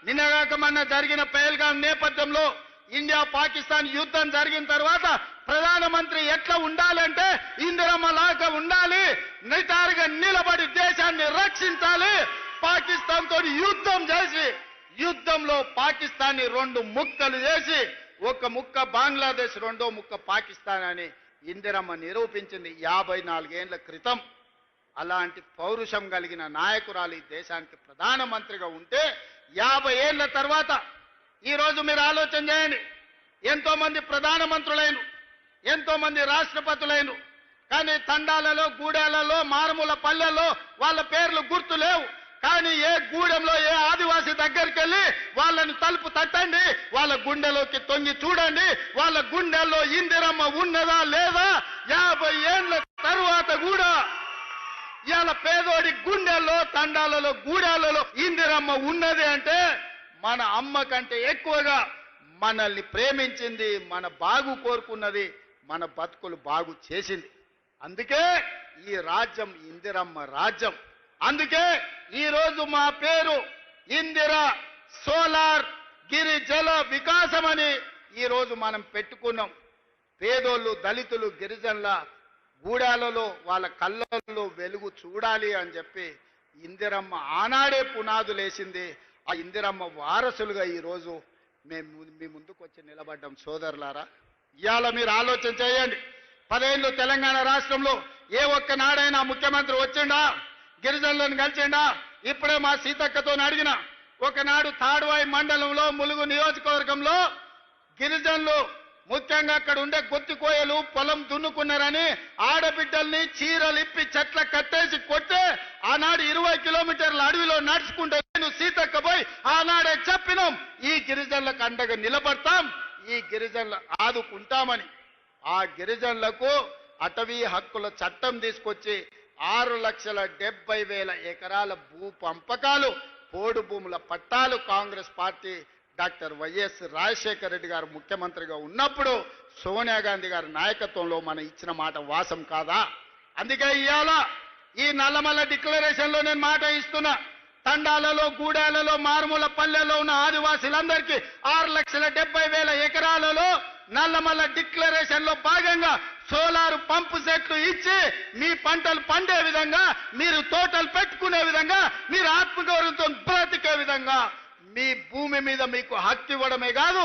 నిన్నగాక మొన్న జరిగిన పహల్గాం నేపథ్యంలో ఇండియా పాకిస్తాన్ యుద్ధం జరిగిన తర్వాత ప్రధానమంత్రి ఎట్లా ఉండాలంటే ఇందిరమ్మ లాగా ఉండాలి, నిటారుగా నిలబడి దేశాన్ని రక్షించాలి, పాకిస్తాన్ తోటి యుద్ధం చేసి యుద్ధంలో పాకిస్తాన్ ని 2 ముక్కలు చేసి ఒక ముక్క బంగ్లాదేశ్, రెండో ముక్క పాకిస్తాన్ అని ఇందిరమ్మ నిరూపించింది 54 ఏళ్ల క్రితం. అలాంటి పౌరుషం కలిగిన నాయకురాలు ఈ దేశానికి ప్రధానమంత్రిగా ఉంటే 50 ఏళ్ల తర్వాత ఈరోజు మీరు ఆలోచన చేయండి. ఎంతో మంది ప్రధానమంత్రులైన, ఎంతో మంది రాష్ట్రపతులైన, కానీ తండాలలో, గూడాలలో, మారుమూల పల్లెల్లో వాళ్ళ పేర్లు గుర్తు లేవు. కానీ ఏ గూడెంలో ఏ ఆదివాసి దగ్గరికి వెళ్ళి వాళ్ళని తలుపు తట్టండి, వాళ్ళ గుండెలోకి తొంగి చూడండి, వాళ్ళ గుండెల్లో ఇందిరమ్మ ఉన్నదా లేదా 50 ఏళ్ల తరువాత కూడా ఇవాళ పేదోడి గుండెల్లో, తండాలలో, గూడాలలో ఇందిరమ్మ ఉన్నది అంటే మన అమ్మ కంటే ఎక్కువగా మనల్ని ప్రేమించింది, మన బాగు కోరుకున్నది, మన బతుకులు బాగు చేసింది. అందుకే ఈ రాజ్యం ఇందిరమ్మ రాజ్యం. అందుకే ఈరోజు మా పేరు ఇందిరా సోలార్ గిరిజల వికాసం అని ఈరోజు మనం పెట్టుకున్నాం. పేదోళ్ళు, దళితులు, గిరిజనుల గూడాలలో వాళ్ళ కళ్ళల్లో వెలుగు చూడాలి అని చెప్పి ఇందిరమ్మ ఆనాడే పునాదులేసింది. ఆ ఇందిరమ్మ వారసులుగా ఈరోజు మేము మీ ముందుకు వచ్చి నిలబడ్డాం. సోదరులారా, ఇవాళ మీరు ఆలోచన చేయండి. 10 ఏళ్ళు తెలంగాణ రాష్ట్రంలో ఏ ఒక్క నాడైనా ముఖ్యమంత్రి వచ్చిండా, గిరిజనులను కలిసిండా? ఇప్పుడే మా సీతక్కతో అడిగిన, ఒకనాడు తాడువాయి మండలంలో ములుగు నియోజకవర్గంలో గిరిజనులు ముఖ్యంగా అక్కడ ఉండే గొత్తికోయలు పొలం దున్నుకున్నారని ఆడబిడ్డల్ని చీరలు ఇప్పి చెట్ల కట్టేసి కొట్టే ఆనాడు 20 కిలోమీటర్ల అడవిలో నడుచుకుంటే నేను సీతక్క పోయి ఆనాడే చెప్పినాం, ఈ గిరిజనులకు అండగా నిలబడతాం, ఈ జనులు ఆదుకుంటామని. ఆ గిరిజనులకు అటవీ హక్కుల చట్టం తీసుకొచ్చి 6,70,000 ఎకరాల భూ పంపకాలు, పోడు భూముల పట్టాలు Congress party doctor YS Rajasekhara Reddy గారు ముఖ్యమంత్రిగా ఉన్నప్పుడు సోనియా గాంధీ గారి నాయకత్వంలో మనం ఇచ్చిన మాట వాసం కాదా? అందుకే ఇవాళ ఈ నల్లమల్ల డిక్లరేషన్ లో నేను మాట ఇస్తున్నా. తండాలలో, గూడాలలో, మారుమూల పల్లెల్లో ఉన్న ఆదివాసీలందరికీ 6,70,000 ఎకరాలలో నల్లమల్ల డిక్లరేషన్ లో భాగంగా సోలార్ పంపు సెట్లు ఇచ్చి మీ పంటలు పండే విధంగా, మీరు తోటలు పెట్టుకునే విధంగా, మీరు ఆత్మగౌరవంతో బ్రతికే విధంగా మీ భూమి మీద మీకు హక్కు ఇవ్వడమే కాదు,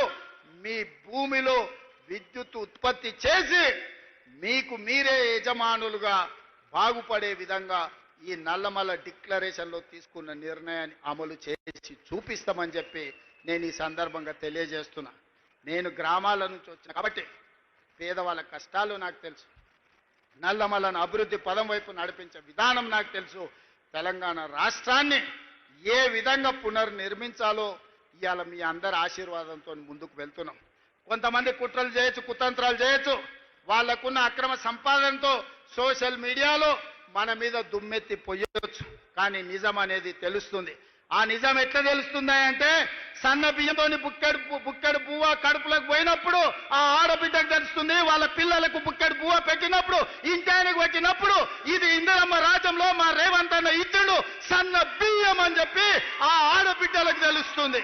మీ భూమిలో విద్యుత్ ఉత్పత్తి చేసి మీకు మీరే యజమానులుగా బాగుపడే విధంగా ఈ నల్లమల్ల డిక్లరేషన్ లో తీసుకున్న నిర్ణయాన్ని అమలు చేసి చూపిస్తామని చెప్పి నేను ఈ సందర్భంగా తెలియజేస్తున్నా. నేను గ్రామాల నుంచి వచ్చాను కాబట్టి పేదవాళ్ళ కష్టాలు నాకు తెలుసు. నల్లమల్లను అభివృద్ధి పదం వైపు నడిపించే విధానం నాకు తెలుసు. తెలంగాణ రాష్ట్రాన్ని ఏ విధంగా పునర్నిర్మించాలో ఇవాళ మీ అందరి ఆశీర్వాదంతో ముందుకు వెళ్తున్నాం. కొంతమంది కుట్రలు చేయొచ్చు, కుతంత్రాలు చేయొచ్చు, వాళ్ళకున్న అక్రమ సంపాదనతో సోషల్ మీడియాలో మన మీద దుమ్మెత్తి పొయ్యొచ్చు, కానీ నిజం అనేది తెలుస్తుంది. ఆ నిజం ఎట్లా తెలుస్తుంది అంటే సన్న బియ్యంతో బుక్కెడు బువ్వ కడుపులకు పోయినప్పుడు ఆ ఆడబిడ్డకు తెలుస్తుంది, వాళ్ళ పిల్లలకు బుక్కెడు బువ్వ పెట్టినప్పుడు, ఇంటానికి వచ్చినప్పుడు ఇది ఇందిరమ్మ రాజ్యంలో మా రేవంత్ అన్న ఇచ్చిండు సన్న బియ్యం అని చెప్పి ఆ ఆడబిడ్డలకు తెలుస్తుంది.